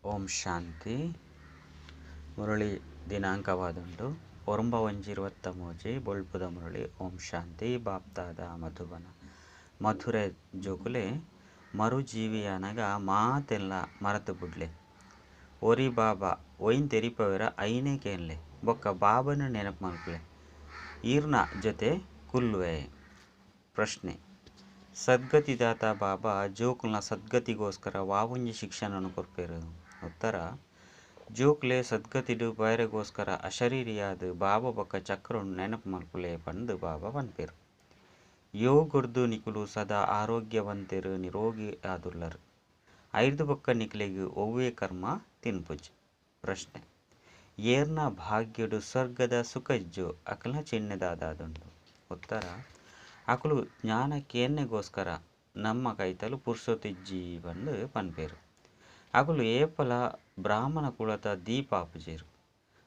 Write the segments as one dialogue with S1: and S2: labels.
S1: ಓಂ ಶಾಂತಿ. ಮುರಳಿ ದಿನಾಂಕವಾದುಂಟು 9/23 ಬೊಳ್ಪುದ ಮುರಳಿ. ಓಂ ಶಾಂತಿ. ಬಾಪ್ತಾದ ಮಧುಬನ ಮಧುರೆ ಜೋಕುಲೆ ಮರುಜೀವಿಯನಗ ಮಾತೆಲ್ಲ ಮರೆತು ಬಿಡ್ಲೆ. ಒರಿ ಬಾಬಾ ಒಯ್ನ್ ತೆರಿಪವರ ಐನೇ ಕೇನ್ಲೆ ಬೊಕ್ಕ ಬಾಬನ ನೆನಪು ಮಲ್ಪಲೆ ಈರ್ನ ಜೊತೆ ಕುಲ್ವೆ. ಪ್ರಶ್ನೆ: ಸದ್ಗತಿದಾತ ಬಾಬಾ ಜೋಕುಲ್ನ ಸದ್ಗತಿಗೋಸ್ಕರ ವಾವುಂಜಿ ಶಿಕ್ಷಣನು ಕೊರ್ಪೇರು. ಉತ್ತರ: ಜೋಕ್ಲೆ ಸದ್ಗತಿಡು ಬೈರೆಗೋಸ್ಕರ ಅಶರೀರಿಯಾದ ಬಾಬಾ ಬೊಕ್ಕ ಚಕ್ರನು ನೆನಪು ಮಲ್ಪಲೆ ಪಂದು ಬಾಬಾ ಪನ್ಪೇರು. ಯೋಗುರ್ದು ನಿಕುಲು ಸದಾ ಆರೋಗ್ಯವಂತೆರು ನಿರೋಗಿ ಆದುಲ್ಲರು. ಐದು ಬೊಕ್ಕ ನಿಕ್ಲೆಗ್ ಒವ್ವೇ ಕರ್ಮ ತಿನ್ಪುಜ್. ಪ್ರಶ್ನೆ: ಏರ್ನ ಭಾಗ್ಯಡು ಸ್ವರ್ಗದ ಸುಖ ಇಜ್ಜು ಅಕಲ್ನ ಚಿಣ್ಣದಾದುಂಡು. ಉತ್ತರ: ಅಕಲು ಜ್ಞಾನಕ್ಕೇನ್ನೆಗೋಸ್ಕರ ನಮ್ಮ ಕೈತಲು ಪುರ್ಸೊತ್ತಿಜ್ಜಿ ಬಂದು ಪನ್ಪೇರು. ಅಕಲು ಏಪಲ ಬ್ರಾಹ್ಮಣ ಕುಲದ ದೀಪಾಪುಜೇರು.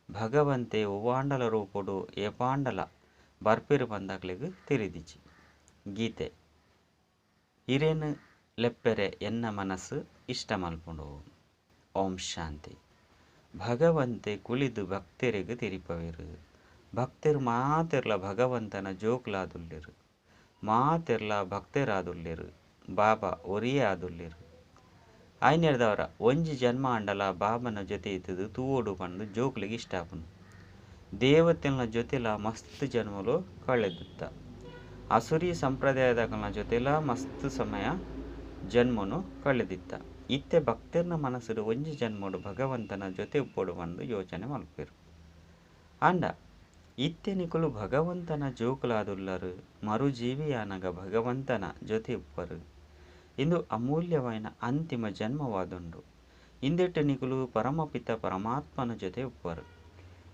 S1: ಭಗವಂತೆ ಒವ್ವಾಂಡಲ ರೂಪುಡು ಏಪಾಂಡಲ ಬರ್ಪೇರು ಬಂದಾಕ್ಲೆಗ್ ತಿರಿದಿಜಿ. ಗೀತೆ: ಇರೇನು ಲೆಪ್ಪೆರೆ ಎನ್ನ ಮನಸ್ಸು ಇಷ್ಟ ಮಲ್ಪುಂಡು. ಓಂ ಶಾಂತಿ. ಭಗವಂತೆ ಕುಳಿದು ಭಕ್ತರಿಗೆ ತಿರಿಪವೇರು. ಭಕ್ತರು ಮಾತೆರ್ಲ ಭಗವಂತನ ಜೋಕುಲಾದುಲ್ಲೆರು. ಮಾತೆರ್ಲ ಭಕ್ತರಾದುಲ್ಲೆರು. ಬಾಬಾ ಒರಿಯೇ ಆದುಲ್ಲೆರು. ಐನೆರ್ದವರ ಒಂಜಿ ಜನ್ಮ ಅಂಡಲ ಬಾಬನ ಜೊತೆ ಇತ್ತದು ತೂವೋಡು ಪಂಡು ಜೋಕ್ಲಿಗೆ ಇಷ್ಟ ಆಪುಂಡು. ದೇವತೆಲ್ನ ಜೊತೆಲ ಮಸ್ತ್ ಜನ್ಮಲು ಕಳೆದಿತ್ತ. ಅಸುರಿ ಸಂಪ್ರದಾಯದಕಲ್ನ ಜೊತೆಲ ಮಸ್ತ್ ಸಮಯ ಜನ್ಮನು ಕಳೆದಿತ್ತ. ಇತ್ತೆ ಭಕ್ತರ್ನ ಮನಸ್ಸುಡು ಒಂಜಿ ಜನ್ಮಡು ಭಗವಂತನ ಜೊತೆ ಉಪ್ಪೋಡು ಪಂಡು ಯೋಚನೆ ಮಲ್ಪೇರು. ಅಂಡ ಇತ್ತೆ ನಿಕುಲು ಭಗವಂತನ ಜೋಕುಲಾದುಲ್ಲರು. ಮರುಜೀವಿಯಾನಗ ಭಗವಂತನ ಜೊತೆ ಉಪ್ಪರು. ಇಂದು ಅಮೂಲ್ಯವಾದ ಅಂತಿಮ ಜನ್ಮವಾದುಂಡು. ಇಂದೆಟ್ಟು ನಿಕುಲು ಪರಮಪಿತ ಪರಮಾತ್ಮನ ಜೊತೆ ಉಪ್ಪರು.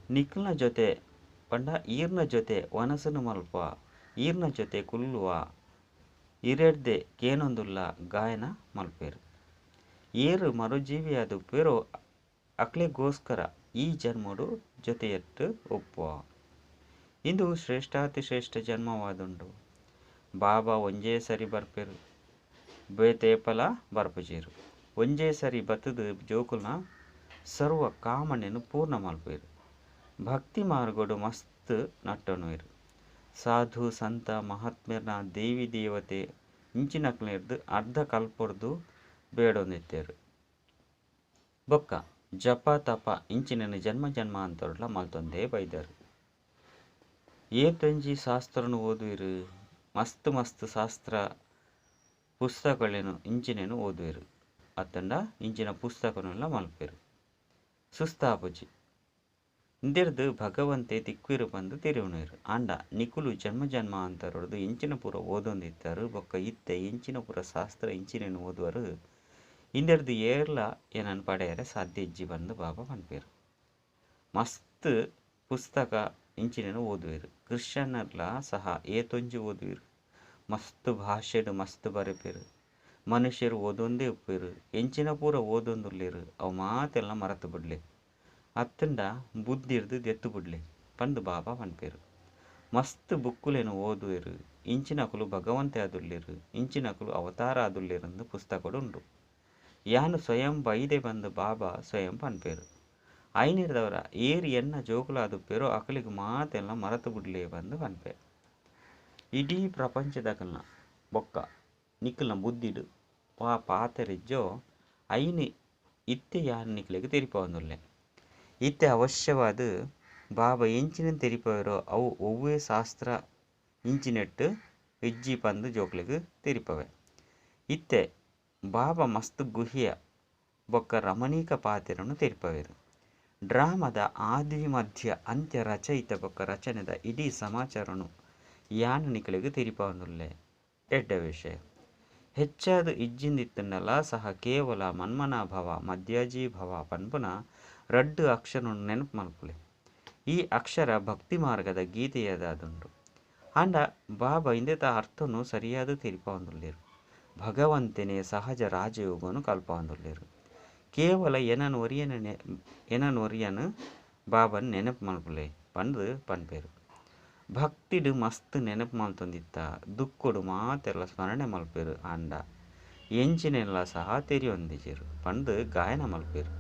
S1: ನಿಖಲ್ನ ಜೊತೆ ಪಂಡ ಈರ್ನ ಜೊತೆ ವನಸನು ಮಲ್ಪ, ಈರ್ನ ಜೊತೆ ಕುಲ್ಲುವ ಇರೆಡ್ದೆ ಕೇನೊಂದುಲ್ಲ ಗಾಯನ ಮಲ್ಪೇರು. ಏರು ಮರುಜೀವಿಯಾದ ಉಪ್ಪೇರೋ ಅಕ್ಲೆಗೋಸ್ಕರ ಈ ಜನ್ಮಡು ಜೊತೆಯಟ್ಟು ಒಪ್ಪುವ. ಇಂದು ಶ್ರೇಷ್ಠಾತಿಶ್ರೇಷ್ಠ ಜನ್ಮವಾದುಂಡು. ಬಾಬಾ ಒಂಜೇ ಸರಿ ಬರ್ಪೇರು. ಬೇತೇಪಲ ಬರ್ಪುಜೇರು. ಒಂಜೇ ಸರಿ ಬತ್ತದ ಜೋಕುಲ್ನ ಸರ್ವ ಕಾಮನೆನು ಪೂರ್ಣ ಮಲ್ಪೇರು. ಭಕ್ತಿ ಮಾರ್ಗೋಡು ಮಸ್ತ್ ನಟ್ಟನುವೆರು. ಸಾಧು ಸಂತ ಮಹಾತ್ಮೆರ್ನ ದೇವಿ ದೇವತೆ ಇಂಚಿನಕ್ಲೆರ್ದು ಅರ್ಧ ಕಲ್ಪೊರ್ದು ಬೇಡೊಂದಿತ್ತೇರು. ಬೊಕ್ಕ ಜಪ ತಪ ಇಂಚಿನನು ಜನ್ಮ ಜನ್ಮಾಂತರಡ್ಲ ಮಲ್ತೊಂದೇ ಬೈದರು. ಏತೊಂಜಿ ಶಾಸ್ತ್ರನು ಓದುವೆರು. ಮಸ್ತ್ ಮಸ್ತ್ ಶಾಸ್ತ್ರ ಪುಸ್ತಕಗಳೇನು ಇಂಚಿನೇನು ಓದುವೆರು. ಅತ್ತಂಡ ಇಂಚಿನ ಪುಸ್ತಕನೆಲ್ಲ ಮಲ್ಪೇರು. ಸುಸ್ತಾಪುಜಿ ಇಂದೆರ್ದು ಭಗವಂತೆ ತಿಕ್ವಿರು ಬಂದು ತಿರುವಣುವೆರು. ಆಂಡ ನಿಕುಲು ಜನ್ಮ ಜನ್ಮಾಂತರೊಡ್ದು ಇಂಚಿನ ಪೂರ ಓದೊಂದಿತ್ತರು. ಬೊಕ್ಕ ಇತ್ತೆ ಇಂಚಿನ ಪೂರ ಶಾಸ್ತ್ರ ಇಂಚಿನೇನು ಓದುವರು. ಇಂದೆರ್ದು ಏರ್ಲ ಏನನ್ನು ಪಡೆಯರೆ ಸಾಧ್ಯ ಇಜ್ಜಿ ಬಂದು ಬಾಬಾ ಪನ್ಪೇರು. ಮಸ್ತ್ ಪುಸ್ತಕ ಇಂಚಿನೇನು ಓದುವೆರು. ಕ್ರಿಶ್ಚಿಯನ್ನರ್ಲ ಸಹ ಏತೊಂಜಿ ಓದುವೆರು. ಮಸ್ತ್ ಭಾಷೆಡು ಮಸ್ತ್ ಬರೆಪೇರು. ಮನುಷ್ಯರು ಓದೊಂದೇ ಉಪ್ಪೇರು. ಎಂಚಿನ ಪೂರ ಓದೊಂದುಲ್ಲೇರು. ಅವು ಮಾತೆಲ್ಲ ಮರೆತು ಬಿಡ್ಲೆ. ಅತ್ತಂಡ ಬುದ್ಧಿರ್ದು ದೆತ್ತು ಬಿಡ್ಲೆ ಪಂದು ಬಾಬಾ ಪನ್ಪೇರು. ಮಸ್ತ್ ಬುಕ್ಕುಲೇನು ಓದುವೆರು. ಇಂಚಿನಕುಲು ಭಗವಂತೆ ಆದುಲ್ಲೇರು. ಇಂಚಿನಕುಲು ಅವತಾರ ಆದುಲ್ಲೇರೆಂದು ಪುಸ್ತಕಡು ಉಂಡು. ಯಾನು ಸ್ವಯಂ ಬೈದೆ ಬಂದು ಬಾಬಾ ಸ್ವಯಂ ಪನ್ಪೇರು. ಐನಿರ್ದವರ ಏರಿ ಎನ್ನ ಜೋಕುಲಾದುಪ್ಪೇರೋ ಅಕಲಿಗೆ ಮಾತೆಲ್ಲ ಮರೆತು ಬಿಡ್ಲೆ ಬಂದು ಪನ್ಪೇರು. ಇಡೀ ಪ್ರಪಂಚದಕಲ್ನ ಬೊಕ್ಕ ನಿಖಲ್ನ ಬುದ್ಧಿಡು ವಾ ಪಾತೆರಿಜ್ಜೋ ಐನು ಇತ್ತೆ ಯಾನು ನಿಕ್ಲೆಗೆ ತೆರಿಪವಂದುಲ್ಲೆ. ಇತ್ತೆ ಅವಶ್ಯವಾದ ಬಾಬಾ ಎಂಚಿನ ತೆರಿಪವರೋ ಅವು ಒವ್ವೇ ಶಾಸ್ತ್ರ ಇಂಚಿನೆಟ್ಟು ಇಜ್ಜಿ ಪಂದು ಜೋಕ್ಲೆಗ್ ತೆರಿಪವೆ. ಇತ್ತೆ ಬಾಬಾ ಮಸ್ತ್ ಗುಹ್ಯ ಬೊಕ್ಕ ರಮಣೀಕ ಪಾತೆರನ್ನು ತೆರಿಪವೇರು. ಡ್ರಾಮದ ಆದಿ ಮಧ್ಯ ಅಂತ್ಯ ರಚಯಿತ ಬೊಕ್ಕ ರಚನೆದ ಇಡೀ ಸಮಾಚಾರನು ಯಾನು ನಿಕ್ಲೆಗ್ ತೆರಿಪವಂದುಲ್ಲೆ. ಎಡ್ಡ ವಿಷಯ ಹೆಚ್ಚಾದ ಇಜ್ಜಿಂದಿತ್ತಂಡಲ ಸಹ ಕೇವಲ ಮನ್ಮನಾಭವ ಮಧ್ಯಾಜೀಭವ ಪನ್ಪುನ ರಡ್ಡು ಅಕ್ಷರನು ನೆನಪು ಮಲ್ಪುಲೆ. ಈ ಅಕ್ಷರ ಭಕ್ತಿ ಮಾರ್ಗದ ಗೀತೆಯದಾದುಂಡು. ಆಂಡ ಬಾಬಾ ಇಂದೆತ ಅರ್ಥನು ಸರಿಯಾದ ತೆರಿಪವಂದುಲ್ಲೇರು. ಭಗವಂತನೇ ಸಹಜ ರಾಜಯೋಗನು ಕಲ್ಪವಂದುಲ್ಲೇರು. ಕೇವಲ ಎನನು ಒರಿಯನು ಬಾಬನ್ ನೆನಪು ಮಲ್ಪುಲೆ ಪಂದು ಪನ್ಪೇರು. ಭಕ್ತಿಡು ಮಸ್ತ್ ನೆನಪು ಮಲ್ತೊಂದಿತ್ತ. ದುಃಖಡು ಮಾತೆಲ್ಲ ಸ್ಮರಣೆ ಮಲ್ಪೇರು. ಆಂಡ ಎಂಚಿನೆಲ್ಲ ಸಹ ತೆರಿಯೊಂದಿಜೆರು ಪಂದು ಗಾಯನ ಮಲ್ಪೇರು.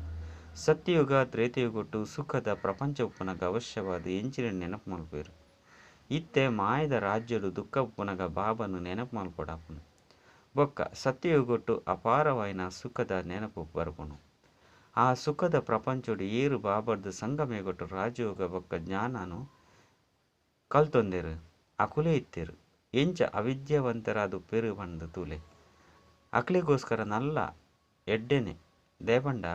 S1: ಸತ್ಯಯುಗ ತ್ರೇತಯುಗೊಟ್ಟು ಸುಖದ ಪ್ರಪಂಚ ಉಪ್ಪನಗ ಅವಶ್ಯವಾದ ಎಂಚಿನ ನೆನಪು ಮಲ್ಪೇರು. ಇತ್ತೆ ಮಾಯದ ರಾಜ್ಯಡು ದುಃಖ ಉಪ್ಪನಗ ಬಾಬನು ನೆನಪು ಮಲ್ಪಡಾಪನು. ಬೊಕ್ಕ ಸತ್ಯಯುಗೊಟ್ಟು ಅಪಾರವಾಯಿನ ಸುಖದ ನೆನಪು ಬರ್ಪುನು. ಆ ಸುಖದ ಪ್ರಪಂಚಡು ಏರು ಬಾಬರ್ದು ಸಂಗಮೇಗೊಟ್ಟು ರಾಜಯೋಗ ಬೊಕ್ಕ ಜ್ಞಾನನು ಕಲ್ತೊಂದೇರು ಅಕುಲೆ ಇತ್ತೇರು. ಎಂಚ ಅವಿದ್ಯಾವಂತರಾದು ಪೆರು ಬಂದು ತೂಲೆ ಅಕ್ಲಿಗೋಸ್ಕರ ನಲ್ಲ ಎಡ್ಡೆನೆ ದೇಪಂಡ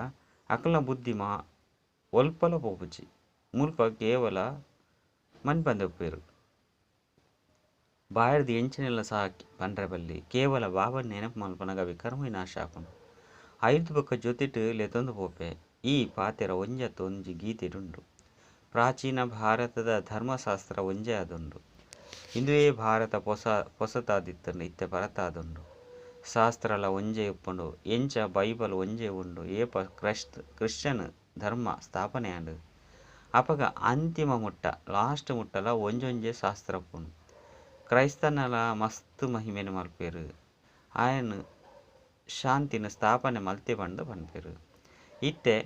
S1: ಅಕ್ಲ ಬುದ್ಧಿ ಒಲ್ಪಲ ಪೋಪುಚಿ ಮುಲ್ಪ ಕೇವಲ ಮನ್ಪಂದೆಪ್ಪೇರು. ಬಾಯರ್ದು ಎಂಚಿನೆಲ್ಲ ಸಹ ಪಂಡ್ರೆ ಬಲ್ಲಿ ಕೇವಲ ಬಾಬನ್ ನೆನಪು ಮಲ್ಪನಗ ವಿಕರ್ಮ ವಿನಾಶ ಆಪುನು. ಐದು ಬೊಕ್ಕ ಜೊತಿಟ್ಟು ಲೆತೊಂದು ಪೋಪೆ ಈ ಪಾತೆರ ಒಂಜತ್ತು ಒಂಜಿ ಗೀತೆಡುಂಡು. ಪ್ರಾಚೀನ ಭಾರತದ ಧರ್ಮಶಾಸ್ತ್ರ ಒಂಜೆ ಆದುಂಡು. ಇಂದುವೇ ಭಾರತ ಪೊಸತಾದಿತ್ತಂಡು ಇತ್ತೆ ಪರತಾದುಂಡು. ಶಾಸ್ತ್ರಲ ಒಂಜೆ ಉಪ್ಪುಂಡು. ಎಂಚ ಬೈಬಲ್ ಒಂಜೆ ಉಂಡು. ಏಪ ಕ್ರಿಶ್ಚಿಯನ್ ಧರ್ಮ ಸ್ಥಾಪನೆ ಆಂಡು ಅಪಗ ಅಂತಿಮ ಮುಟ್ಟ ಲಾಸ್ಟ್ ಮುಟ್ಟಲ ಒಂಜೊಂಜೆ ಶಾಸ್ತ್ರ ಉಪ್ಪುಂಡು. ಕ್ರೈಸ್ತನಲ ಮಸ್ತ್ ಮಹಿಮೆನು ಮಲ್ಪೇರು. ಆಯನ್ ಶಾಂತಿನ ಸ್ಥಾಪನೆ ಮಲ್ತೆ ಬಂದು ಪನ್ಪೇರು. ಇತ್ತೆ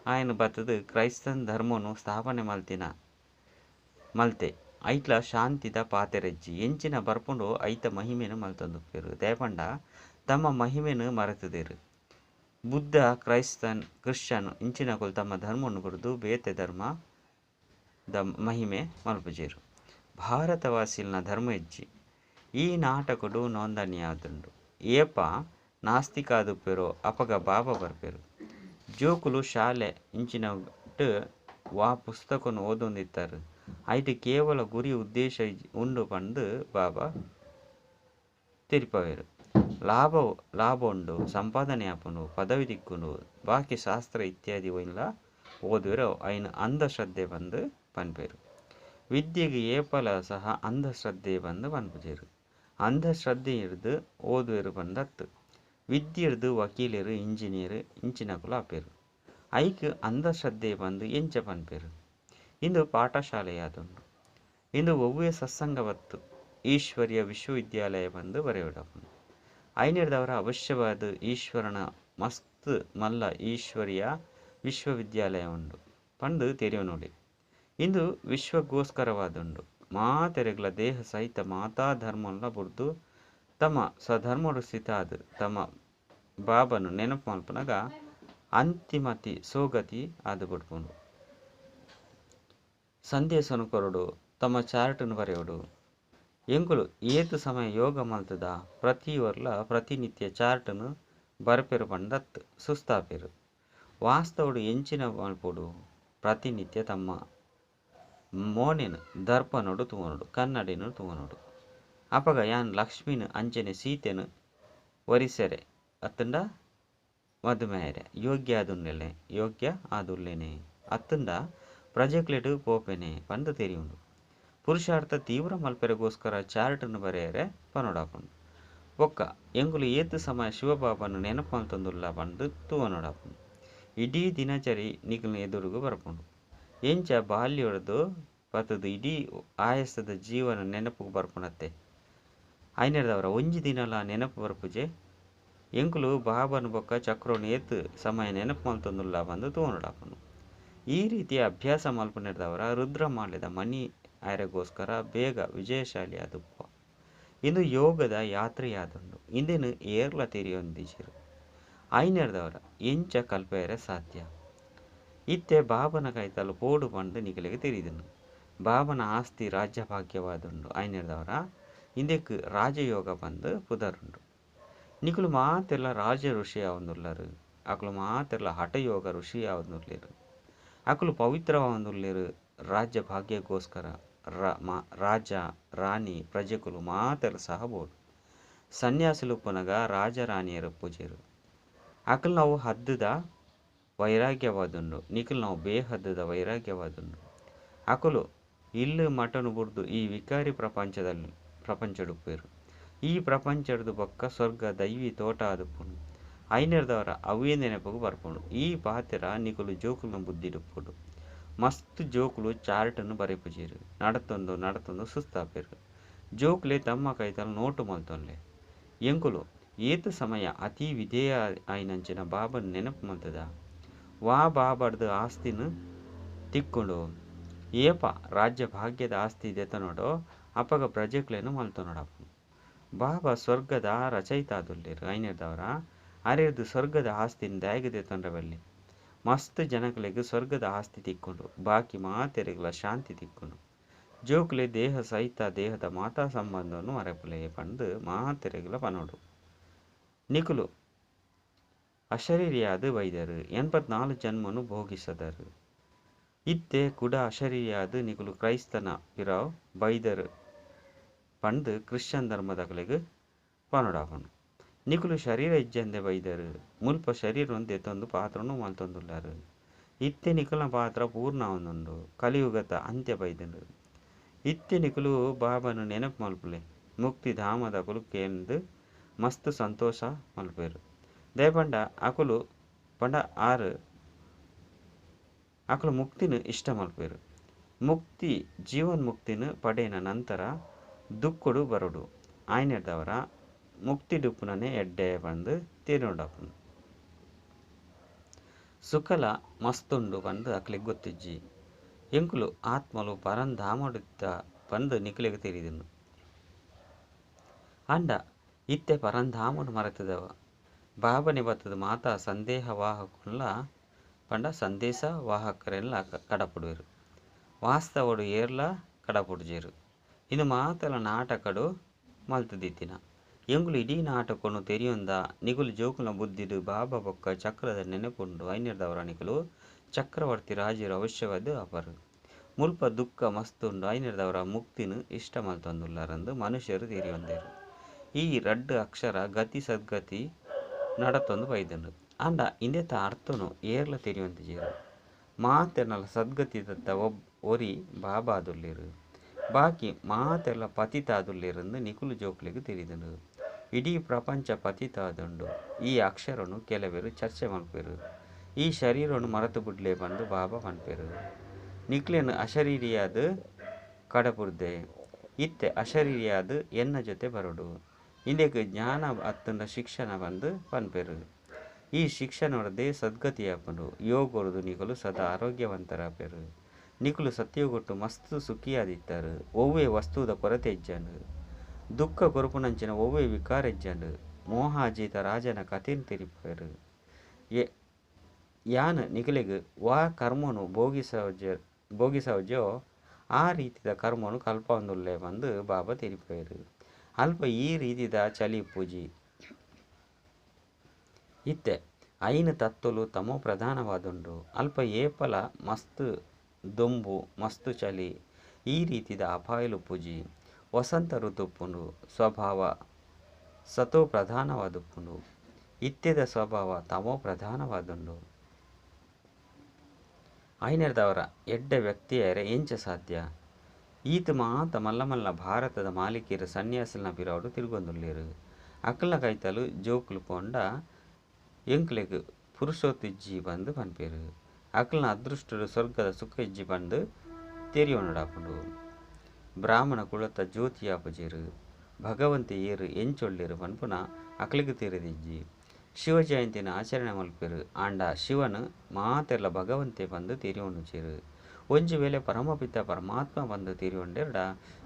S1: ಆಯನ ಬತ್ತದು ಕ್ರೈಸ್ತನ್ ಧರ್ಮನು ಸ್ಥಾಪನೆ ಮಲ್ತೆ ಐಟ್ಲ ಶಾಂತಿದ ಪಾತೆರೆಜ್ಜಿ ಎಂಚಿನ ಬರ್ಪುಂಡು ಐತ ಮಹಿಮೆನು ಮಲ್ತೊಂದುಪ್ಪೇರು. ದೇಪಂಡ ತಮ್ಮ ಮಹಿಮೆನು ಮರೆತದೇರು. ಬುದ್ಧ ಕ್ರಿಶ್ಚಿಯನ್ ಇಂಚಿನಕುಲು ತಮ್ಮ ಧರ್ಮವನ್ನು ಕುರಿತು ಬೇತೆ ಧರ್ಮದ ಮಹಿಮೆ ಮಲ್ಪುಜೇರು. ಭಾರತವಾಸಿಲ್ನ ಧರ್ಮ ಹೆಜ್ಜಿ ಈ ನಾಟಕಡು ನೋಂದಣಿಯಾದುಂಡು. ಏಪ ನಾಸ್ತಿಕಾದುಪ್ಪೆರೋ ಅಪಗ ಬಾಬ ಬರ್ಪೇರು. ಜೋಕುಲು ಶಾಲೆ ಇಂಚಿನಟ್ಟು ವಾ ಪುಸ್ತಕನು ಓದೊಂದಿತ್ತಾರೆ. ಐಟ್ ಕೇವಲ ಗುರಿ ಉದ್ದೇಶ ಉಂಡು ಪಂದು ಬಾಬಾ ತಿರುಪವೇರು. ಲಾಭ ಉಂಡು ಸಂಪಾದನೆ ಆಪುಂಡು ಪದವಿ ದಿಕ್ಕುಂಡು ಬಾಕಿ ಶಾಸ್ತ್ರ ಇತ್ಯಾದಿ ಒಯ್ಲ ಓದುವೆರು ಐನು ಅಂಧಶ್ರದ್ಧೆ ಬಂದು ಪನ್ಪೇರು. ವಿದ್ಯೆಗೆ ಏಪಲ ಸಹ ಅಂಧಶ್ರದ್ಧೆ ಬಂದು ಪನ್ಪುಜೇರು. ಅಂಧಶ್ರದ್ಧೆ ಹಿಡ್ದು ಓದುವೆರು ಬಂದತ್ತು. ವಿದ್ಯೆ ಹಿಡ್ದು ವಕೀಲರು ಇಂಜಿನಿಯರ್ ಇಂಚಿನಕುಲು ಆಪೇರು. ಐಕ್ ಅಂಧಶ್ರದ್ಧೆ ಬಂದು ಎಂಚ ಪನ್ಪೇರು. ಇಂದು ಪಾಠಶಾಲೆಯಾದುಂಡು. ಇಂದು ಒವ್ವೆ ಸತ್ಸಂಗವತ್ತು ಈಶ್ವರ್ಯ ವಿಶ್ವವಿದ್ಯಾಲಯ ಬಂದು ಬರೆಯೋಡಪ್ಪನು. ಐನಿಡ್ದವರ ಅವಶ್ಯವಾದ ಈಶ್ವರನ ಮಸ್ತ್ ಮಲ್ಲ ಈಶ್ವರ್ಯ ವಿಶ್ವವಿದ್ಯಾಲಯ ಉಂಡು ಪಂದು ತೆರೆಯೋ ನೋಡಿ. ಇಂದು ವಿಶ್ವಗೋಸ್ಕರವಾದುಂಡು. ಮಾತೆರೆಗ್ಲ ದೇಹ ಸಹಿತ ಮಾತಾ ಧರ್ಮಲ್ಲ ಬುಡ್ದು ತಮ್ಮ ಸ್ವಧರ್ಮಡು ಸ್ಥಿತಾದು ತಮ್ಮ ಬಾಬನು ನೆನಪು ಮಲ್ಪನಾಗ ಅಂತಿಮತಿ ಸೋಗತಿ ಆದು ಬಿಡ್ಪುಂಡು. ಸಂದೇಶನು ಕೊರಡು ತಮ್ಮ ಚಾರ್ಟನ್ನು ಬರೆಯೋಡು. ಎಂಕುಲು ಏತು ಸಮಯ ಯೋಗ ಮಲ್ತದ ಪ್ರತಿ ವರ್ಲ ಪ್ರತಿನಿತ್ಯ ಚಾರ್ಟನ್ನು ಬರ್ಪೆರು ಪಂಡತ್ ಸುಸ್ತಾಪೇರು. ವಾಸ್ತವಡು ಎಂಚಿನ ಮಲ್ಪುಡು ಪ್ರತಿನಿತ್ಯ ತಮ್ಮ ಮೋನೆನು ದರ್ಪನೋಡು ತೂವನೋಡು ಕನ್ನಡಿನು ತೂವನೋಡು. ಅಪಗ ಯಾನ್ ಲಕ್ಷ್ಮಿನು ಅಂಚನೆ ಸೀತೆನು ಒರಿಸೆರೆ ಅತ್ತಂಡ ಮದುಮೆಯರೆ ಯೋಗ್ಯ ಆದುಲ್ಲೇನೆ ಅತ್ತಂಡ ಪ್ರಜೆಕ್ಲೆಡು ಪೋಪೆನೆ ಪಂದು ತೆರಿಯುಂಡು. ಪುರುಷಾರ್ಥ ತೀವ್ರ ಮಲ್ಪೆರೆಗೋಸ್ಕರ ಚಾರ್ಟನ್ನು ಬರೆಯರೆ ಪನೋಡಾಪುಂಡು. ಒಕ್ಕ ಎಂಗುಲು ಏತು ಸಮಯ ಶಿವಬಾಬನು ನೆನಪು ಮಲ್ತೊಂದುಲ್ಲ ಪಂದು ತೂವನೋಡಾಪುಂಡು. ಇಡೀ ದಿನಚರಿ ನಿಖಲ್ನ ಎದುರುಗು ಬರ್ಪುಂಡು. ಎಂಚ ಬಾಲ್ಯೊಡ್ದು ಬತ್ತದು ಇಡೀ ಆಯಸ್ತದ ಜೀವನ ನೆನಪು ಬರ್ಪುನತ್ತೆ. ಐನೆರ್ದವರ ಒಂಜಿ ದಿನಲ ನೆನಪು ಬರ್ಪುಜೆ ಎಂಕುಲು ಬಾಬನು ಬೊಕ್ಕ ಚಕ್ರೋನು ಏತು ಸಮಯ ನೆನಪು ಮಲ್ತೊಂದುಲ್ಲ ಬಂದು ತೂವನೋಡಾಪುಂಡು. ಈ ರೀತಿಯ ಅಭ್ಯಾಸ ಮಲ್ಪನೆರ್ದವರ ರುದ್ರಮಾಲ್ಯದ ಮನಿ ಆಯರೆಗೋಸ್ಕರ ಬೇಗ ವಿಜಯಶಾಲಿ ಆದುಪ್ಪ. ಇಂದು ಯೋಗದ ಯಾತ್ರೆಯಾದುಂಡು. ಇಂದೇನು ಏರ್ಲ ತೆರಿಯೊಂದಿಜಿರು. ಐನೆರ್ದವರ ಎಂಚ ಕಲ್ಪೆಯರೆ ಸಾಧ್ಯ. ಇತ್ತೆ ಬಾಬನ ಕೈತಲು ಪೋಡು ಪಂಡು ನಿಖಲಿಗೆ ತೆರಿದನು. ಬಾಬನ ಆಸ್ತಿ ರಾಜ್ಯಭಾಗ್ಯವಾದುಂಡು. ಐನೆರ್ದವರ ಇಂದೆಕ್ ರಾಜಯೋಗ ಬಂದು ಪುದರುಂಡು. ನಿಖಲು ಮಾತೆಲ್ಲ ರಾಜ ಋಷಿ ಆವಂದುಲ್ಲರು. ಅಕಲು ಮಾತೆಲ್ಲ ಹಠಯೋಗ ಋಷಿ ಆವಂದುಲ್ಲೇರು. ಅಕಲು ಪವಿತ್ರವಾವಂದುಲ್ಲೇರು. ರಾಜ್ಯ ಭಾಗ್ಯಕ್ಕೋಸ್ಕರ ರಾಜ ರಾಣಿ ಪ್ರಜೆಕುಲು ಮಾತೆಲ್ಲ ಸಹ ಬೋಡು. ಸನ್ಯಾಸಿಲು ಪುನಗ ರಾಜ ರಾಣಿಯರು ಪೂಜೆರು. ಅಕಲು ನಾವು ಹದ್ದದ ವೈರಾಗ್ಯವಾದುಂಡು. ನಿಖಲು ನಾವು ಬೇಹದ್ದದ ವೈರಾಗ್ಯವಾದುಂಡು. ಅಕಲು ಇಲ್ಲು ಮಟನು ಬುಡ್ದು ಈ ವಿಕಾರಿ ಪ್ರಪಂಚಡುಪ್ಪೇರು. ಈ ಪ್ರಪಂಚಡ್ದು ಬೊಕ್ಕ ಸ್ವರ್ಗ ದೈವಿ ತೋಟ ಆದುಪ್ಪುಂಡು. ಐನೆರ್ದವರ ಅವೇ ನೆನಪುಗು ಬರ್ಪುಂಡು. ಈ ಪಾತೆರ ನಿಖಲು ಜೋಕುಲ್ನ ಬುದ್ಧಿಡುಪ್ಪುಡು. ಮಸ್ತ್ ಜೋಕುಲು ಚಾರ್ಟನ್ನು ಬರೆಪುಜೇರು. ನಡತೊಂದು ಸುಸ್ತಾಪೇರು. ಜೋಕುಲೆ ತಮ್ಮ ಕೈತಲು ನೋಟು ಮಲ್ತೊನ್ಲೆ. ಎಂಕುಲು ಏತು ಸಮಯ ಅತಿ ವಿಧೇಯ ಆಯ್ನಂಚಿನ ಬಾಬನ್ ನೆನಪು ಮಲ್ತದ. ವಾ ಬಾಬಡ್ದು ಆಸ್ತಿನ ತಿಕ್ಕೊಂಡು ಏಪ ರಾಜ್ಯ ಭಾಗ್ಯದ ಆಸ್ತಿ ಇದೆತ ನೋಡೋ ಅಪ್ಪಗ ಪ್ರಜೆಕ್ಲೇನು ಮಲ್ತು ನೋಡಪ್ಪ. ಬಾಬಾ ಸ್ವರ್ಗದ ರಚಯಿತಾದುಲ್ಲೇರು ಐನೇರ್ದವರ ಅರೆದು ಸ್ವರ್ಗದ ಆಸ್ತಿನ ದಾಯಗದೆ ತೊಂಡ್ರಬಲ್ಲಿ ಮಸ್ತ್ ಜನಗಳಿಗೆ ಸ್ವರ್ಗದ ಆಸ್ತಿ ತಿಕ್ಕೊಂಡು ಬಾಕಿ ಮಾತೆರೆಗಳ ಶಾಂತಿ ತಿಕ್ಕೊಂಡು ಜೋಕ್ಲೆ ದೇಹ ಸಹಿತ ದೇಹದ ಮಾತಾ ಸಂಬಂಧವನ್ನು ಅರೆಪುಲೆ ಪಂದು ಮಾತೆರೆಗಳ ಪನೋಡು ನಿಕುಲು ಅಶರೀರಿಯಾದ ಬೈದರು 84 ಜನ್ಮನು ಭೋಗಿಸದರು. ಇತ್ತೆ ಕೂಡ ಅಶರೀರಿಯಾದ ನಿಕುಲು ಕ್ರೈಸ್ತನ ಪಿರಾವ್ ಬೈದರು ಪಂದು ಕ್ರಿಶ್ಚಿಯನ್ ಧರ್ಮದಗಳಿಗೆ ಪನೋಡಾಪನು. ನಿಕುಲು ಶರೀರ ಇಜ್ಜಂದೆ ಬೈದರು ಮುಲ್ಪ ಶರೀರವನ್ನು ಎತ್ತೊಂದು ಪಾತ್ರನು ಮಲ್ತೊಂದುಲ್ಲಾರು. ಇತ್ತೆ ನಿಕುಲನ ಪಾತ್ರ ಪೂರ್ಣ ಒಂದುಂಡು ಕಲಿಯುಗದ ಅಂತ್ಯ ಬೈದರು. ಇತ್ತೆ ನಿಕುಲು ಬಾಬನು ನೆನಪು ಮಲ್ಪುಲೆ ಮುಕ್ತಿ ಧಾಮದ ಕುಲುಕ್ಕೆ ಎಂದು ಮಸ್ತ್ ಸಂತೋಷ ಮಲ್ಪೇರು. ದಯಪಂಡ ಅಕುಲು ಪಂಡ ಆರು ಅಕುಲು ಮುಕ್ತಿನ ಇಷ್ಟ ಮಲ್ಪೇರು. ಮುಕ್ತಿ ಜೀವನ್ ಮುಕ್ತಿನ ಪಡೆನ ನಂತರ ದುಕ್ಕುಡು ಬರುಡು ಆಯ್ನೆಡ್ದವರ ಮುಕ್ತಿ ಡುಪ್ಪುನನೆ ಎಡ್ಡೆ ಬಂದು ತೀರ್ನೋಡಪ್ಪನು. ಸುಖಲ ಮಸ್ತುಂಡು ಬಂದು ಅಕ್ಲಿಗೆ ಗೊತ್ತಿಜ್ಜಿ ಎಂಕುಲು ಆತ್ಮಲು ಪರಂಧಾಮಡುತ್ತ ಬಂದು ನಿಖಲಿಗೆ ತಿರಿದನು. ಅಂಡ ಇತ್ತೆ ಪರಂಧಾಮನು ಮರೆತದವ ಬಾಬನೆ ಬತ್ತದ ಮಾತಾ ಸಂದೇಹ ವಾಹಕಲ್ಲ ಪಂಡ ಸಂದೇಶ ವಾಹಕರೆಲ್ಲ ಕಡಪುಡುವರು ವಾಸ್ತವಡು ಏರ್ಲ ಕಡಪುಡುಜೇರು. ಇದು ಮಾತಲ ನಾಟಕಡು ಮಲ್ತದಿತ್ತಿನ ಎಂಗುಲು ಇಡೀ ನಾಟಕನು ತೆರಿಯೊಂದ ನಿಗುಲು ಜೋಕುಲ ಬುದ್ಧಿಡು ಬಾಬಾ ಬೊಕ್ಕ ಚಕ್ರದ ನೆನಪುಂಡು ಐನಿರ್ದವರ ನಿಕುಲು ಚಕ್ರವರ್ತಿ ರಾಜರು ಅವಶ್ಯವಾದ ಅಪರು ಮುಲ್ಪ ದುಃಖ ಮಸ್ತುಂಡು ಐನಿರ್ದವರ ಮುಕ್ತಿನ ಇಷ್ಟ ಮಲ್ತೊಂದುಲ್ಲಾರಂದು ಮನುಷ್ಯರು ತೆರಿಯೊಂದೇರು. ಈ ರಡ್ಡು ಅಕ್ಷರ ಗತಿ ಸದ್ಗತಿ ನಡತೊಂದು ಬೈದನು ಅಂಡ ಇಂದೆತ ಅರ್ಥನು ಏರ್ಲ ತೆರಿಯೊಂದಿಜೇರು ಮಾತೆರ್ನಲ ಸದ್ಗತಿ ದತ್ತ ಒರಿ ಬಾಬಾ ಆದುಲ್ಲೇರು ಬಾಕಿ ಮಾತೆಲ್ಲ ಪತಿತಾದುಲ್ಲೇರಂದು ನಿಕುಲು ಜೋಕ್ಲಿಗೆ ತಿರಿದನು. ಇಡೀ ಪ್ರಪಂಚ ಪತಿತಾದುಂಡು ಈ ಅಕ್ಷರನು ಕೆಲವೇರು ಚರ್ಚೆ ಮಲ್ಪೇರು. ಈ ಶರೀರನು ಮರೆತು ಬಿಡ್ಲೇ ಬಂದು ಬಾಬಾ ಮನ್ಪೇರು. ನಿಕ್ಲೇನು ಅಶರೀರಿಯಾದ ಕಡಪುರ್ದೆ ಇತ್ತೆ ಅಶರೀರಿಯಾದ ಎನ್ನ ಜೊತೆ ಬರಡು ಇಂದಕ್ಕೆ ಜ್ಞಾನ ಅತ್ತಂಡ ಶಿಕ್ಷಣ ಬಂದು ಪನ್ಪೇರು. ಈ ಶಿಕ್ಷಣ ಹೊಡೆದೇ ಸದ್ಗತಿಯಾಪನು ಯೋಗೊರ್ದು ನಿಕುಲು ಸದಾ ಆರೋಗ್ಯವಂತರಾಪೇರು. ನಿಕುಲು ಸತ್ಯಗೊಟ್ಟು ಮಸ್ತ್ ಸುಖಿಯಾದಿತ್ತರು ಒವ್ವೇ ವಸ್ತುದ ಕೊರತೆ ಇಜ್ಜಂಡು ದುಃಖ ಕೊರುಪುನಂಚಿನ ಒವ್ವೇ ವಿಕಾರ ಇಜ್ಜಂಡು ಮೋಹಾಜೀತ ರಾಜನ ಕಥೆನ್ ತಿರಿಪೇರು. ಯಾನ್ ನಿಕಲಿಗೆ ವಾ ಕರ್ಮನು ಭೋಗಿಸವಜೋ ಆ ರೀತಿದ ಕರ್ಮನು ಕಲ್ಪೊಂದುಲ್ಲೆ ಬಂದು ಬಾಬಾ ತಿರಿಪೇರು. ಅಲ್ಪ ಈ ರೀತಿದ ಚಲಿ ಪೂಜಿ ಇತ್ತೆ ಐನು ತತ್ತುಲು ತಮೋ ಪ್ರಧಾನವಾದುಂಡು ಅಲ್ಪ ಏಪಲ ಮಸ್ತ್ ದೊಂಬು ಮಸ್ತ್ ಚಲಿ ಈ ರೀತಿದ ಅಪಾಯಲು ಪೂಜಿ ವಸಂತ ಋತುಪ್ಪುಂಡು ಸ್ವಭಾವ ಸತೋ ಪ್ರಧಾನವಾದುಪ್ಪುಂಡು ಇತ್ಯದ ಸ್ವಭಾವ ತಮೋ ಪ್ರಧಾನವಾದುಂಡು. ಐನೆರ್ದವರ ಎಡ್ಡೆ ವ್ಯಕ್ತಿಯರೆ ಎಂಚ ಸಾಧ್ಯ ಈತ ಮಾತ ಮಲ್ಲ ಮಲ್ಲ ಭಾರತದ ಮಾಲಿಕೆಯರು ಸನ್ಯಾಸಲ್ನ ಪಿರಾವಡು ತಿರುಗೊಂದುಲ್ಲೇರು ಅಕ್ಕಲ ಕೈತಲು ಜೋಕುಲು ಪೋಂಡ ಎಂಕ್ಲೆಗ್ ಪುರುಷೋತ್ತಿಜ್ಜಿ ಬಂದು ಪನ್ಪೇರು. ಅಕ್ಕಲ್ನ ಅದೃಷ್ಟರು ಸ್ವರ್ಗದ ಸುಖ ಇಜ್ಜಿ ಬಂದು ತೆರಿಯೋಣಡಾಪುಂಡು. ಬ್ರಾಹ್ಮಣ ಕುಳತ ಜ್ಯೋತಿಯಾಪುಜೇರು ಭಗವಂತ ಏರು ಎಂಚೊಳ್ಳೇರು ಪನ್ಪುನ ಅಕ್ಲಿಗೆ ತೆರೆದಿಜ್ಜಿ ಶಿವ ಜಯಂತಿನ ಆಚರಣೆ ಮಲ್ಪೇರು. ಆಂಡ ಶಿವನು ಮಾತೆರ್ಲ ಭಗವಂತೆ ಬಂದು ತಿರಿಯೋಣುಚೇರು. ಒಂಜಿ ವೇಳೆ ಪರಮಪಿತ ಪರಮಾತ್ಮ ಬಂದು ತಿರಿಯೊಂಡೆರ್ಡ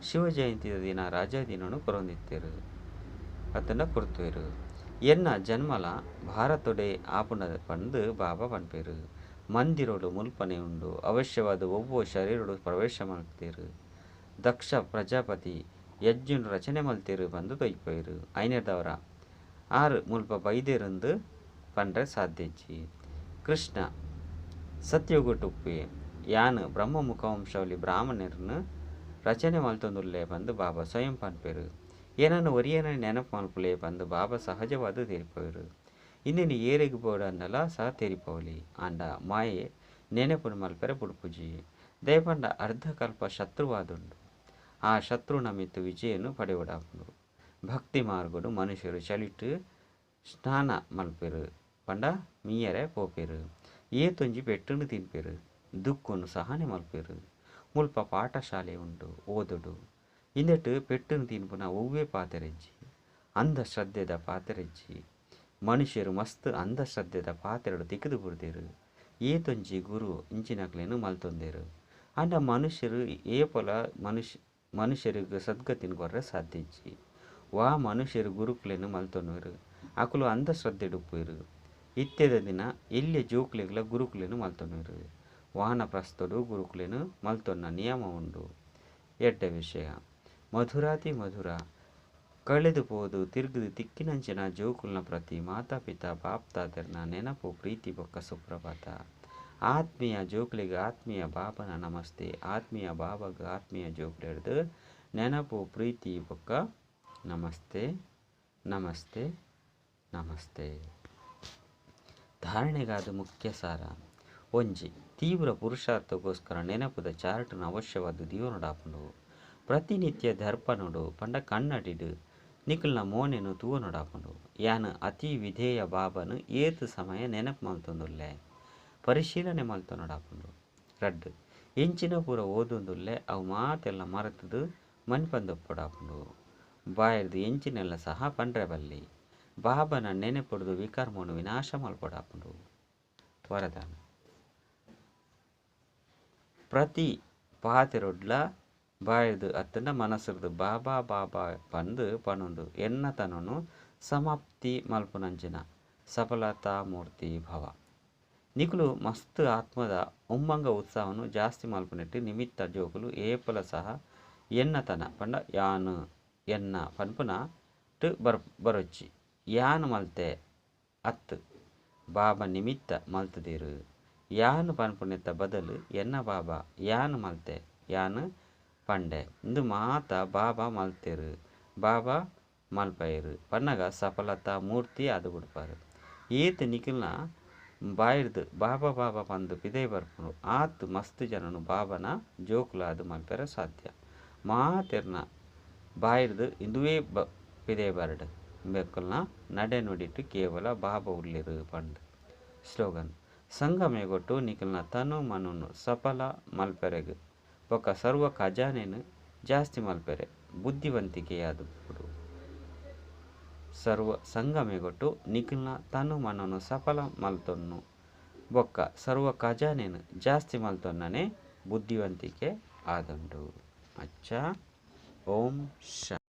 S1: ಶಿವ ಜಯಂತಿದ ದಿನ ರಾಜ ದಿನನು ಕೊರೊಂದಿತ್ತೇರು ಅತ್ತಂಡ ಕೊರ್ತುವೆರು. ಎನ್ನ ಜನ್ಮಲ ಭಾರತೊಡೆ ಆಪುನ ಪಂದು ಬಾಬಾ ಪನ್ಪೇರು. ಮಂದಿರೋಡು ಮುಲ್ಪನೆ ಉಂಡು ಅವಶ್ಯವಾದ ಒವ್ವೋ ಶರೀರಡು ಪ್ರವೇಶ ಮಲ್ತೇರು. ದಕ್ಷ ಪ್ರಜಾಪತಿ ಯಜ್ಜುನು ರಚನೆ ಮಲ್ತೇರು ಬಂದು ತೊಯ್ಪೇರು. ಐನೆರ್ದವರ ಆರು ಮುಲ್ಪ ಬೈದೇರಂದು ಪಂಡ್ರೆ ಸಾಧ್ಯಜ್ಜಿ ಕೃಷ್ಣ ಸತ್ಯಗೊಟ್ಟುಪ್ಪೆ ಯಾನ್ ಬ್ರಹ್ಮ ಮುಖವಂಶವಲಿ ಬ್ರಾಹ್ಮಣರನ್ನು ರಚನೆ ಮಲ್ತೊಂದುಲ್ಲೆ ಬಂದು ಬಾಬಾ ಸ್ವಯಂ ಪನ್ಪೇರು. ಏನನ್ನು ಒರಿಯನ ನೆನಪು ಮಲ್ಪುಲೆ ಬಂದು ಬಾಬಾ ಸಹಜವಾದ ತೆರಿಪೋರು. ಇಂದಿನ ಏರೆಗೆ ಬೋಡನ್ನೆಲ್ಲ ಸಹ ತೆರಿಪೋಲಿ ಆಂಡ ಮಾಯೆ ನೆನಪುನು ಮಲ್ಪೆರೆ ಪುಡುಪುಜಿ ದಯಪಂಡ ಅರ್ಧಕಲ್ಪ ಶತ್ರುವಾದುಂಡು ಆ ಶತ್ರು ನಮಿತ್ತು ವಿಜಯನು ಪಡೆಯೊಡಾಪುಂಡು. ಭಕ್ತಿ ಮಾರ್ಗಡು ಮನುಷ್ಯರು ಚಲಿಟ್ಟು ಸ್ನಾನ ಮಲ್ಪೇರು ಪಂಡ ಮೀಯರೆ ಪೋಪೇರು ಏತೊಂಜಿ ಪೆಟ್ಟುನು ತಿನ್ಪೇರು ದುಕ್ಕುನು ಸಹನೆ ಮಲ್ಪೇರು. ಮುಲ್ಪ ಪಾಠಶಾಲೆ ಉಂಡು ಓದುಡು ಇಂದೆಟ್ಟು ಪೆಟ್ಟುನು ತಿನ್ಪುನ ಒವ್ವೇ ಪಾತೆರೆಜ್ಜಿ ಅಂಧಶ್ರದ್ಧೆದ ಪಾತೆರೆಜ್ಜಿ ಮನುಷ್ಯರು ಮಸ್ತ್ ಅಂಧಶ್ರದ್ಧೆದ ಪಾತೆರಡು ತಿಕ್ಕಿದು ಬುಡ್ದೇರು. ಏತೊಂಜಿ ಗುರು ಇಂಚಿನಕ್ಲೆನು ಮಲ್ತೊಂದೆರ್. ಆಂಡ ಮನುಷ್ಯರು ಏಪಲ ಮನುಷ್ಯರಿಗೆ ಸದ್ಗತಿನ ಕೊರ್ರೆ ಸಾಧ್ಯ ಇಜ್ಜಿ. ವಾ ಮನುಷ್ಯರು ಗುರುಕ್ಲೆನು ಮಲ್ತೊನರು ಅಕುಲು ಅಂಧಶ್ರದ್ಧೆಡು ಉಪ್ಪುವೆರು. ಇತ್ತೆದ ದಿನ ಎಲ್ಯ ಜೋಕ್ಲೆಗ್ಲ ಗುರುಕ್ಲೆನು ಮಲ್ತೊನರು. ವಾನಪ್ರಸ್ಥಡು ಗುರುಕ್ಲೆನು ಮಲ್ತೊನ್ನ ನಿಯಮ ಉಂಡು. ಎಡ್ಡ ವಿಷಯ ಮಧುರಾತಿ ಮಧುರ ಕಳೆದು ಪೋದು ತಿರುಗದು ತಿಕ್ಕಿನಂಚಿನ ಜೋಕುಲ್ನ ಪ್ರತಿ ಮಾತಾಪಿತಾ ಬಾಪ್ತಾದರ್ನ ನೆನಪು ಪ್ರೀತಿ ಬೊಕ್ಕ ಸುಪ್ರಭಾತ. ಆತ್ಮೀಯ ಜೋಕ್ಲಿಗೆ ಆತ್ಮೀಯ ಬಾಬನ ನಮಸ್ತೆ. ಆತ್ಮೀಯ ಬಾಬಾಗ ಆತ್ಮೀಯ ಜೋಕ್ಲೆಡ್ದು ನೆನಪು ಪ್ರೀತಿ ಬೊಕ್ಕ ನಮಸ್ತೆ ನಮಸ್ತೆ ನಮಸ್ತೆ. ಧಾರಣೆಗಾದ ಮುಖ್ಯ ಸಾರ ಒಂಜಿ ತೀವ್ರ ಪುರುಷಾರ್ಥಗೋಸ್ಕರ ನೆನಪುದ ಚಾರ್ಟ್ನ ಅವಶ್ಯವಾದ ದಿಯೋನೊಡಾಪುಂಡು. ಪ್ರತಿನಿತ್ಯ ದರ್ಪಣುಡು ಪಂಡ ಕನ್ನಡಿಡು ನಿಖಲ್ನ ಮೋನೆನು ತೂವನೊಡಾಪುಂಡು. ಯಾನ್ ಅತಿ ವಿಧೇಯ ಬಾಬನು ಏತು ಸಮಯ ನೆನಪು ಮಲ್ತೊಂದುಲ್ಲೆ ಪರಿಶೀಲನೆ ಮಲ್ತೊನೊಡಾಪುಂಡು. ರಡ್ಡು ಎಂಚಿನ ಪೂರ ಓದೊಂದುಲ್ಲೆ ಅವು ಮಾತೆಲ್ಲ ಮರೆತದು ಮನ್ಪಂದೊಪ್ಪೊಡಾಪುಂಡು. ಬಾಯರ್ದು ಎಂಚಿನೆಲ್ಲ ಸಹ ಪಂಡ್ರೆ ಬಲ್ಲಿ ಬಾಬನ ನೆನೆಪೊಡ್ದು ವಿಕರ್ಮನು ವಿನಾಶ ಮಲ್ಪೊಡಾಪುಂಡು. ವರದಾನ ಪ್ರತಿ ಪಾತೆರೊಡ್ಲ ಬಾಯರ್ದು ಅತ್ತಂಡ ಮನಸ್ಸರ್ದು ಬಾಬಾ ಬಾಬಾ ಪಂದು ಪನೊಂದು ಎನ್ನತನನು ಸಮಾಪ್ತಿ ಮಲ್ಪುನಂಚಿನ ಸಫಲತಾ ಮೂರ್ತಿ ಭವ. ನಿಕುಲು ಮಸ್ತ್ ಆತ್ಮದ ಉಮ್ಮಂಗ ಉತ್ಸಾಹನು ಜಾಸ್ತಿ ಮಲ್ಪುನೆಟ್ಟು ನಿಮಿತ್ತ ಜೋಕುಲು ಏಪಲ ಸಹ ಎನ್ನತನ ಪಂಡ ಯಾನು ಎನ್ನ ಪನ್ಪುನ ಟ್ ಬರೊಚ್ಚಿ ಯಾನು ಮಲ್ತೆ ಅತ್ತು ಬಾಬಾ ನಿಮಿತ್ತ ಮಲ್ತುದೆರು. ಯಾನು ಪನ್ಪುನೆತ್ತ ಬದಲು ಎನ್ನ ಬಾಬಾ ಯಾನು ಮಲ್ತೆ ಯಾನು ಪಂಡೆ ಇಂದು ಮಾತ ಬಾಬಾ ಮಲ್ತೆರು ಬಾಬಾ ಮಲ್ಪಯರು ಪನ್ನಗ ಸಫಲತಾ ಮೂರ್ತಿ ಅದು ಬಿಡ್ಪಾರು. ಏತು ನಿಖಿಲ್ನ ಬಾಯಿರ್ದು ಬಾಬಾ ಬಾಬಾ ಪಂದು ಪಿದೇ ಬರ್ಪುಂಡು ಆತು ಮಸ್ತ್ ಜನನು ಬಾಬನ ಜೋಕುಲ ಅದು ಮಲ್ಪೆರ ಸಾಧ್ಯ. ಮಾತೆರ್ನ ಬಾಯಿರ್ದು ಇಂದುವೇ ಪಿದೇ ಬರ್ಡ್ ಬೆಕ್ಕಲ್ನ ನಡೆ ನುಡಿಟ್ಟು ಕೇವಲ ಬಾಬಾ ಉರ್ಲಿರು ಪಂಡ್. ಸ್ಲೋಗನ್ ಸಂಗಮೆ ಗೊಟ್ಟು ನಿಖಲ್ನ ತನು ಮನುನು ಸಫಲ ಮಲ್ಪೆರೆಗ್ ಬೊಕ್ಕ ಸರ್ವ ಖಜಾನೆನು ಜಾಸ್ತಿ ಮಲ್ಪೆರೆ ಬುದ್ಧಿವಂತಿಕೆಯಾದು ಬಿಡು. ಸರ್ವ ಸಂಗಮೆಗೊಟ್ಟು ನಿಖಲ್ನ ತನು ಮನನು ಸಫಲ ಮಲ್ತೊನ್ನು ಬೊಕ್ಕ ಸರ್ವ ಖಜಾನೆನು ಜಾಸ್ತಿ ಮಲ್ತೊನ್ನನೆ ಬುದ್ಧಿವಂತಿಕೆ ಆದುಂಡು. ಅಚ್ಚ ಓಂ ಶ